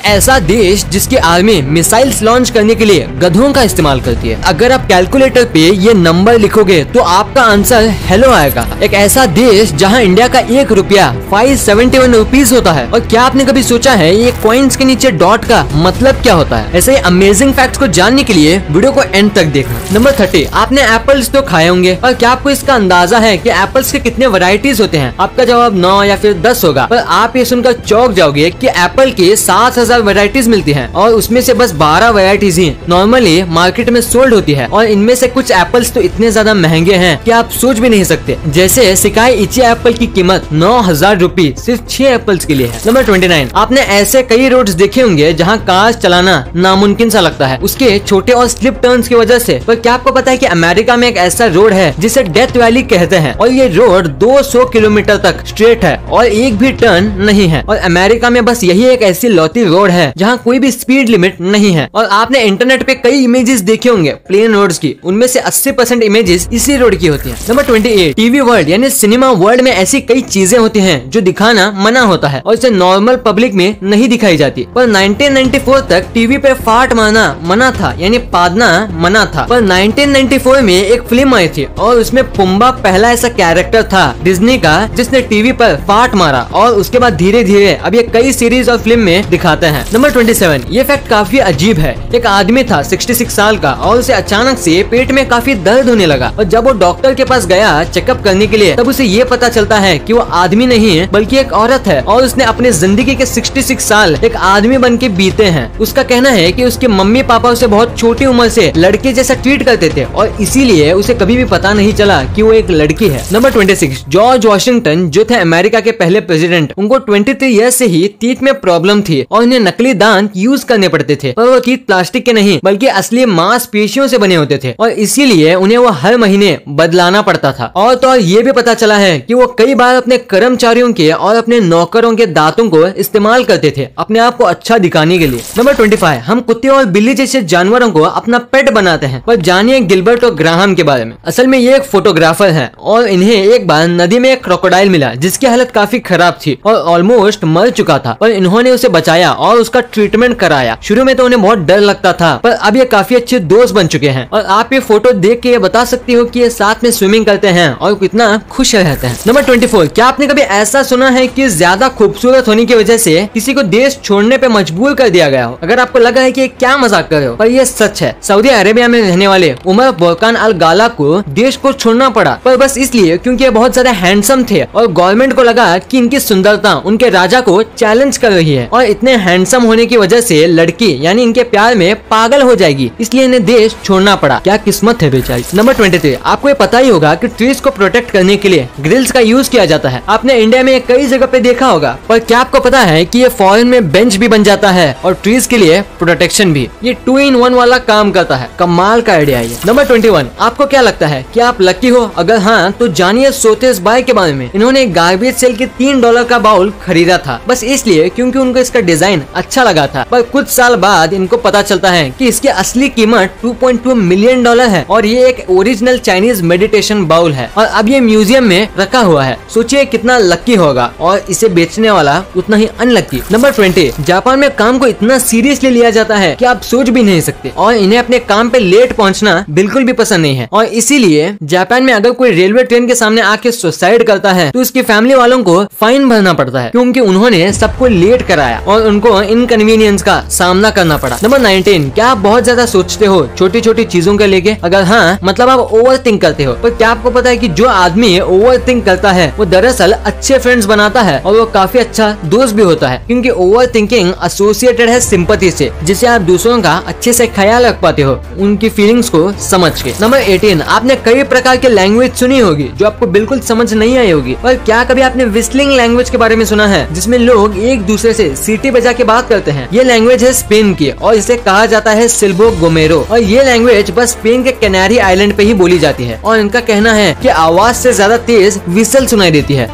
ऐसा देश जिसकी आर्मी मिसाइल्स लॉन्च करने के लिए गधों का इस्तेमाल करती है। अगर आप कैलकुलेटर पे ये नंबर लिखोगे तो आपका आंसर हेलो आएगा। एक ऐसा देश जहां इंडिया का 1 रुपया 571 रुपीज होता है। और क्या आपने कभी सोचा है ये कॉइन्स के नीचे डॉट का मतलब क्या होता है? ऐसे अमेजिंग फैक्ट्स को जानने के लिए वीडियो को एंड तक देखना। नंबर 30, आपने एप्पल्स तो खाए होंगे, और क्या आपको इसका अंदाजा है कि एप्पल्स के कितने वैरायटीज होते हैं? आपका जवाब 9 या फिर 10 होगा, पर आप ये सुनकर चौंक जाओगे कि एप्पल के 7000 वैरायटीज मिलती हैं और उसमें से बस 12 वैरायटीज ही नॉर्मली मार्केट में सोल्ड होती है। और इनमें से कुछ एप्पल्स तो इतने ज्यादा महंगे हैं कि आप सोच भी नहीं सकते। जैसे सिकाई इची एप्पल की कीमत 9000 रुपए सिर्फ 6 एप्पल्स के लिए है। नंबर 29, आपने ऐसे कई रोड्स देखे होंगे जहाँ कार चलाना नामुमकिन सा लगता है उसके छोटे और स्लिप टर्न्स की वजह से। पर क्या आपको पता है कि अमेरिका में एक ऐसा रोड है जिसे डेथ वैली कहते हैं, और ये रोड 200 किलोमीटर तक स्ट्रेट है और एक भी टर्न नहीं है। और अमेरिका में बस यही एक ऐसी लौती रोड है जहाँ कोई भी स्पीड लिमिट नहीं है। और आपने इंटरनेट पे कई इमेजेस देखे होंगे प्लेन रोड्स की, उनमें से 80% इमेजेस इसी रोड की होती हैं। नंबर 28, टीवी वर्ल्ड यानी सिनेमा वर्ल्ड में ऐसी कई चीजें होती हैं जो दिखाना मना होता है और इसे नॉर्मल पब्लिक में नहीं दिखाई जाती। पर 1994 तक टीवी पे फाट मारना मना था, यानी पादना मना था। पर 1994 में एक फिल्म आई थी और उसमें पुम्बा पहला ऐसा कैरेक्टर था डिज्नी का जिसने टीवी पर फाट मारा, और उसके बाद धीरे धीरे अब ये कई सीरीज और फिल्म में दिखाते हैं। नंबर 27, ये फैक्ट काफी अजीब है। एक आदमी था 66 साल का और उसे अचानक से पेट में काफी दर्द होने लगा, और जब वो डॉक्टर के पास गया चेकअप करने के लिए तब उसे ये पता चलता है कि वो आदमी नहीं है बल्कि एक औरत है, और उसने अपने जिंदगी के 66 साल एक आदमी बन के बीते हैं। उसका कहना है कि उसके मम्मी पापा उसे बहुत छोटी उम्र से लड़के जैसा ट्रीट करते थे और इसीलिए उसे कभी भी पता नहीं चला कि वो एक लड़की है। नंबर 26, जॉर्ज वॉशिंगटन जो थे अमेरिका के पहले प्रेसिडेंट, उनको 23 ईयर्स से ही टीथ में प्रॉब्लम थी और उन्हें नकली दांत यूज करने पड़ते थे। पर वो टीथ प्लास्टिक के नहीं बल्कि असली मांसपेशियों से बने होते थे और इसीलिए उन्हें वो हर महीने बदलाना पड़ता था। और तो और ये भी पता चला है कि वो कई बार अपने कर्मचारियों के और अपने नौकरों के दांतों को इस्तेमाल करते थे अपने आप को अच्छा दिखाने के लिए। नंबर 25, हम कुत्ते और बिल्ली जैसे जानवरों को अपना पेट बनाते हैं। पर जानिए गिलबर्ट और ग्राहम के बारे में। असल में ये एक फोटोग्राफर है और इन्हें एक बार नदी में एक क्रोकोडाइल मिला जिसकी हालत काफी खराब थी और ऑलमोस्ट मर चुका था, पर इन्होंने उसे बचाया और उसका ट्रीटमेंट कराया। शुरू में तो उन्हें बहुत डर लगता था, पर अब ये काफी अच्छे दोस्त बन चुके हैं और आप ये फोटो देख के ये बता सकती हो कि ये साथ में स्विमिंग करते हैं और कितना खुश रहते हैं। नंबर 24, क्या आपने कभी ऐसा सुना है कि ज्यादा खूबसूरत होने की वजह से किसी को देश छोड़ने पे मजबूर कर दिया गया हो? अगर आपको लगा है कि क्या मजाक कर रहे हो, पर ये सच है। सऊदी अरेबिया में रहने वाले उमर बोरकान अल गाला को देश को छोड़ना पड़ा, पर बस इसलिए क्योंकि ये बहुत ज्यादा हैंडसम थे और गवर्नमेंट को लगा कि इनकी सुंदरता उनके राजा को चैलेंज कर रही है और इतने हैंडसम होने की वजह से लड़की यानी इनके प्यार में पागल हो जाएगी, इसलिए इन्हें देश छोड़ना पड़ा। क्या किस्मत है बेचारी। नंबर 23, आपको ये पता ही होगा कि ट्रीज को प्रोटेक्ट करने के लिए ग्रिल्स का यूज किया जाता है। आपने इंडिया में कई जगह पे देखा होगा, पर क्या आपको पता है कि ये फॉरेन में बेंच भी बन जाता है और ट्रीज के लिए प्रोटेक्शन भी। ये 2 in 1 वाला काम करता है। कमाल का आइडिया है। नंबर 21, आपको क्या लगता है कि आप लकी हो? अगर हाँ तो जानिए सोतेस बाय के बारे में। इन्होंने गार्बेज सेल के $3 का बाउल खरीदा था बस इसलिए क्योंकि उनको इसका डिजाइन अच्छा लगा था, पर कुछ साल बाद इनको पता चलता है कि इसकी असली कीमत $2.2 मिलियन है और ये एक ओरिजिनल चाइनीज मेडिटेशन बाउल है और अब ये म्यूजियम में रखा हुआ है। सोचिए कितना लकी होगा, और इसे बेचने वाला उतना ही अनलकी। नंबर 20, जापान में काम को इतना सीरियसली लिया जाता है कि आप सोच भी नहीं सकते और इन्हें अपने काम पे लेट पहुंचना बिल्कुल भी पसंद नहीं है। और इसीलिए जापान में अगर कोई रेलवे ट्रेन के सामने आके सुसाइड करता है तो उसकी फैमिली वालों को फाइन भरना पड़ता है क्योंकि उन्होंने सबको लेट कराया और उनको इनकन्वीनियंस का सामना करना पड़ा। नंबर 19, क्या आप बहुत ज्यादा सोचते हो छोटी छोटी चीजों के लेके? अगर हाँ मतलब आप ओवर थिंक करते हो। पर क्या आपको पता है कि जो आदमी ओवर थिंक करता है वो दरअसल अच्छे फ्रेंड्स बनाता है और वो काफी अच्छा दोस्त भी होता है, क्योंकि ओवर थिंकिंग एसोसिएटेड है सिंपैथी से, जिससे आप दूसरों का अच्छे से ख्याल रख पाते हो उनकी फीलिंग्स को समझ के। नंबर 18, आपने कई प्रकार की लैंग्वेज सुनी होगी जो आपको बिल्कुल समझ नहीं आई होगी, पर क्या कभी आपने विस्लिंग लैंग्वेज के बारे में सुना है जिसमें लोग एक दूसरे से सीटी बजा के बात करते हैं? ये लैंग्वेज है स्पेन की और इसे कहा जाता है सिल्बो गोमेरो, और ये लैंग्वेज बस स्पेन के कैनारी आइलैंड पे ही बोली जाती है और इनका कहना है कि आवाज से ज्यादा तेज विसल सुनाई देती है।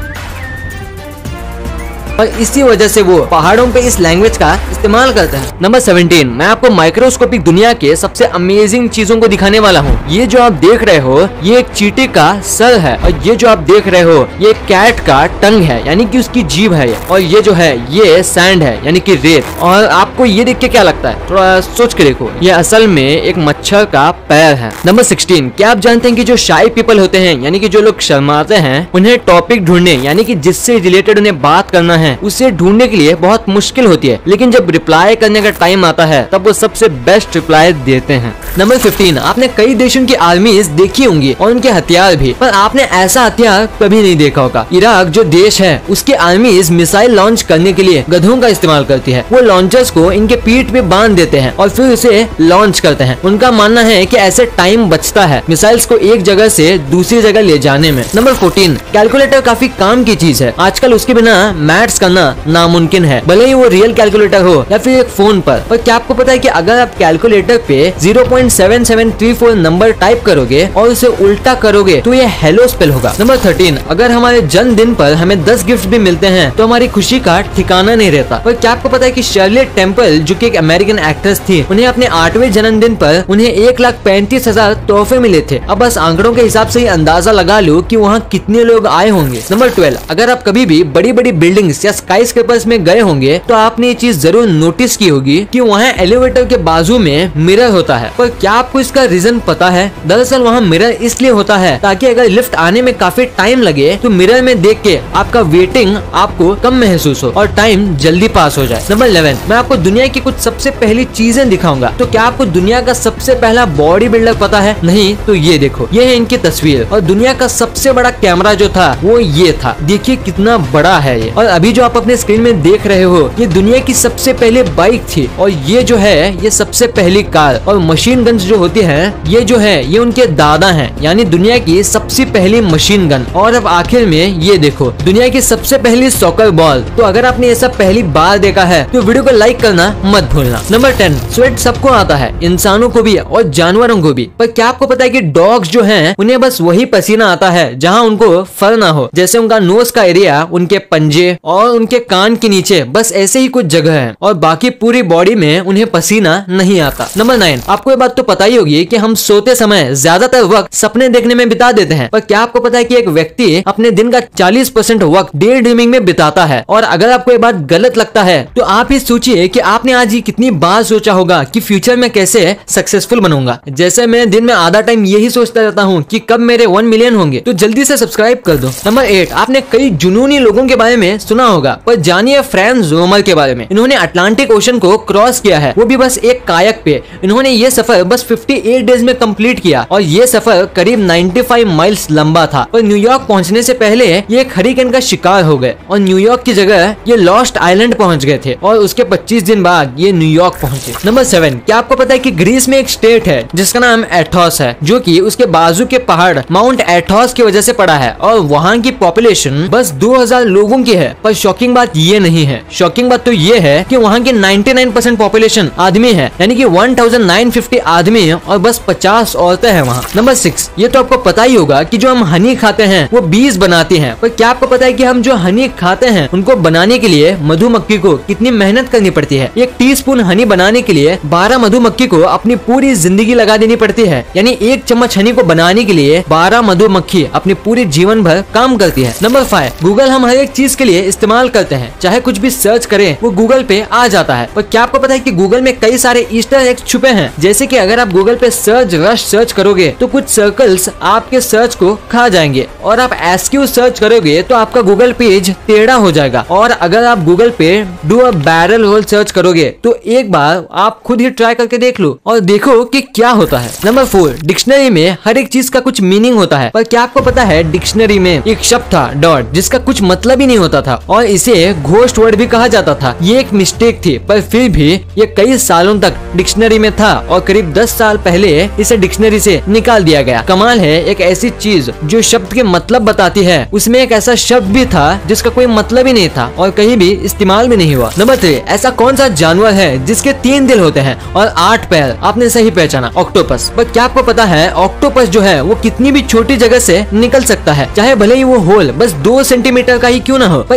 और इसी वजह से वो पहाड़ों पे इस लैंग्वेज का इस्तेमाल करते हैं। नंबर 17, मैं आपको माइक्रोस्कोपिक दुनिया के सबसे अमेजिंग चीजों को दिखाने वाला हूँ। ये जो आप देख रहे हो ये एक चींटी का सर है, और ये जो आप देख रहे हो ये एक कैट का टंग है, यानी कि उसकी जीभ है, और ये जो है ये सैंड है, यानी कि रेत। और आपको ये देख के क्या लगता है, थोड़ा सोच के देखो, ये असल में एक मच्छर का पैर है। नंबर 16, क्या आप जानते हैं कि जो शाई पीपल होते हैं, यानी कि जो लोग शर्माते हैं, उन्हें टॉपिक ढूंढने यानी कि जिससे रिलेटेड उन्हें बात करना है उसे ढूंढने के लिए बहुत मुश्किल होती है, लेकिन जब रिप्लाई करने का टाइम आता है तब वो सबसे बेस्ट रिप्लाई देते हैं। नंबर 15, आपने कई देशों की आर्मीज देखी होंगी और उनके हथियार भी, पर आपने ऐसा हथियार कभी नहीं देखा होगा। इराक जो देश है उसकी आर्मीज मिसाइल लॉन्च करने के लिए गधों का इस्तेमाल करती है। वो लॉन्चर्स को इनके पीठ पे बांध देते हैं और फिर उसे लॉन्च करते हैं। उनका मानना है कि ऐसे टाइम बचता है मिसाइल्स को एक जगह से दूसरी जगह ले जाने में। नंबर 14, कैलकुलेटर काफी काम की चीज है। आजकल उसके बिना मैथ्स करना नामुमकिन है, भले ही वो रियल कैलकुलेटर हो या फिर एक फोन पर। और क्या आपको पता है कि अगर आप कैलकुलेटर पे 0.7734 नंबर टाइप करोगे और उसे उल्टा करोगे तो ये हेलो स्पेल होगा। नंबर 13, अगर हमारे जन्मदिन पर हमें 10 गिफ्ट भी मिलते हैं तो हमारी खुशी का ठिकाना नहीं रहता। और क्या आपको पता है कि शर्ली टेम्पल जो कि एक अमेरिकन एक्ट्रेस थी, उन्हें अपने 8वें जन्मदिन पर उन्हें 1,35,000 तोहफे मिले थे। अब बस आंकड़ों के हिसाब से ही अंदाजा लगा लो कि वहाँ कितने लोग आए होंगे। नंबर 12, अगर आप कभी भी बड़ी बड़ी बिल्डिंग्स या स्काई स्क्रेपर्स में गए होंगे तो आपने ये चीज जरूर नोटिस की होगी कि वहाँ एलिवेटर के बाजू में मिरर होता है। पर क्या आपको इसका रीजन पता है? दरअसल वहाँ मिरर इसलिए होता है ताकि अगर लिफ्ट आने में काफी टाइम लगे तो मिरर में देख के आपका वेटिंग आपको कम महसूस हो और टाइम जल्दी पास हो जाए। नंबर 11, मैं आपको दुनिया की कुछ सबसे पहली चीजें दिखाऊंगा। तो क्या आपको दुनिया का सबसे पहला बॉडी बिल्डर पता है? नहीं तो ये देखो, ये है इनकी तस्वीर। और दुनिया का सबसे बड़ा कैमरा जो था वो ये था। देखिए कितना बड़ा है ये। और अभी जो आप अपने स्क्रीन में देख रहे हो ये दुनिया की सबसे पहले बाइक थी, और ये जो है ये सबसे पहली कार। और मशीन गन्स जो होती है ये जो है ये उनके दादा हैं, यानी दुनिया की सबसे पहली मशीन गन। और अब आखिर में ये देखो, दुनिया की सबसे पहली सॉकर बॉल। तो अगर आपने ये सब पहली बार देखा है तो वीडियो को लाइक करना मत भूलना। नंबर 10, स्वेट सबको आता है, इंसानों को भी और जानवरों को भी। पर क्या आपको पता है कि डॉग्स जो हैं उन्हें बस वही पसीना आता है जहाँ उनको फर ना हो, जैसे उनका नोज का एरिया, उनके पंजे और उनके कान के नीचे, बस ऐसे ही कुछ जगह है, और बाकी पूरी बॉडी में उन्हें पसीना नहीं आता। नंबर 9, आपको ये बात तो पता ही होगी कि हम सोते समय ज्यादातर वक्त सपने देखने में बिता देते हैं। पर क्या आपको पता है कि एक व्यक्ति अपने दिन का 40% वक्त डे ड्रीमिंग में बिताता है? और अगर आपको ये बात गलत लगता है तो आप ही सोचिए कि आपने आज ही कितनी बार सोचा होगा कि फ्यूचर में कैसे सक्सेसफुल बनूंगा। जैसे मैं दिन में आधा टाइम यही सोचता रहता हूँ कि कब मेरे 1 मिलियन होंगे, तो जल्दी से सब्सक्राइब कर दो। नंबर 8, आपने कई जुनूनी लोगों के बारे में सुना होगा, पर जानिए फ्रैंक ज़ोमर के बारे में। इन्होंने अटलांटिक ओशन को क्रॉस किया है, वो भी बस एक कायक पे। इन्होंने ये सफर बस 58 डेज में कंप्लीट किया, और ये सफर करीब 95 माइल्स लंबा था। और न्यूयॉर्क पहुंचने से पहले ये एक हरिकेन का शिकार हो गए और न्यूयॉर्क की जगह ये लॉस्ट आइलैंड पहुंच गए थे, और उसके 25 दिन बाद ये न्यूयॉर्क पहुंचे। नंबर 7, क्या आपको पता है कि ग्रीस में एक स्टेट है जिसका नाम एथोस है, जो कि उसके बाजू के पहाड़ माउंट एथोस की वजह से पड़ा है, और वहाँ की पॉपुलेशन बस 2000 लोगों की है। पर शॉकिंग बात ये नहीं है, शॉकिंग बात तो ये है कि वहाँ की 99% पॉपुलेशन आदमी है, यानी कि 1950 आदमी और बस 50 औरतें हैं वहाँ। नंबर 6, ये तो आपको पता ही होगा कि जो हम हनी खाते हैं वो बीज बनाती हैं। पर क्या आपको पता है कि हम जो हनी खाते हैं उनको बनाने के लिए मधुमक्खी को कितनी मेहनत करनी पड़ती है? 1 टीस्पून हनी बनाने के लिए 12 मधुमक्खी को अपनी पूरी जिंदगी लगा देनी पड़ती है, यानी 1 चम्मच हनी को बनाने के लिए 12 मधुमक्खी अपनी पूरी जीवन भर काम करती है। नंबर 5, गूगल हम हर एक चीज के लिए इस्तेमाल करते हैं, चाहे कुछ भी सर्च करें वो गूगल पे आ जाता है। पर क्या आपको पता है कि गूगल में कई सारे ईस्टर एग्स छुपे हैं? जैसे कि अगर आप गूगल पे सर्च रश सर्च करोगे तो कुछ सर्कल्स आपके सर्च को खा जाएंगे, और आप एसक्यू सर्च करोगे तो आपका गूगल पेज टेढ़ा हो जाएगा। और अगर आप गूगल पे do a barrel roll search करोगे तो एक बार आप खुद ही ट्राई करके देख लो और देखो कि क्या होता है। नंबर 4, डिक्शनरी में हर एक चीज का कुछ मीनिंग होता है। पर क्या आपको पता है डिक्शनरी में एक शब्द था डॉट, जिसका कुछ मतलब ही नहीं होता था, और इसे घोस्ट वर्ड भी कहा जाता था। ये एक मिस्टेक थी, पर फिर भी ये कई सालों तक डिक्शनरी में था, और करीब 10 साल पहले इसे डिक्शनरी से निकाल दिया गया। कमाल है, एक ऐसी चीज जो शब्द के मतलब बताती है, उसमें एक ऐसा शब्द भी था जिसका कोई मतलब ही नहीं था और कहीं भी इस्तेमाल भी नहीं हुआ। नंबर 3, ऐसा कौन सा जानवर है जिसके 3 दिल होते हैं और 8 पैर? आपने सही पहचाना, ऑक्टोपस। पर क्या आपको पता है ऑक्टोपस जो है वो कितनी भी छोटी जगह से निकल सकता है, चाहे भले ही वो होल बस 2 सेंटीमीटर का ही क्यों ना हो। पर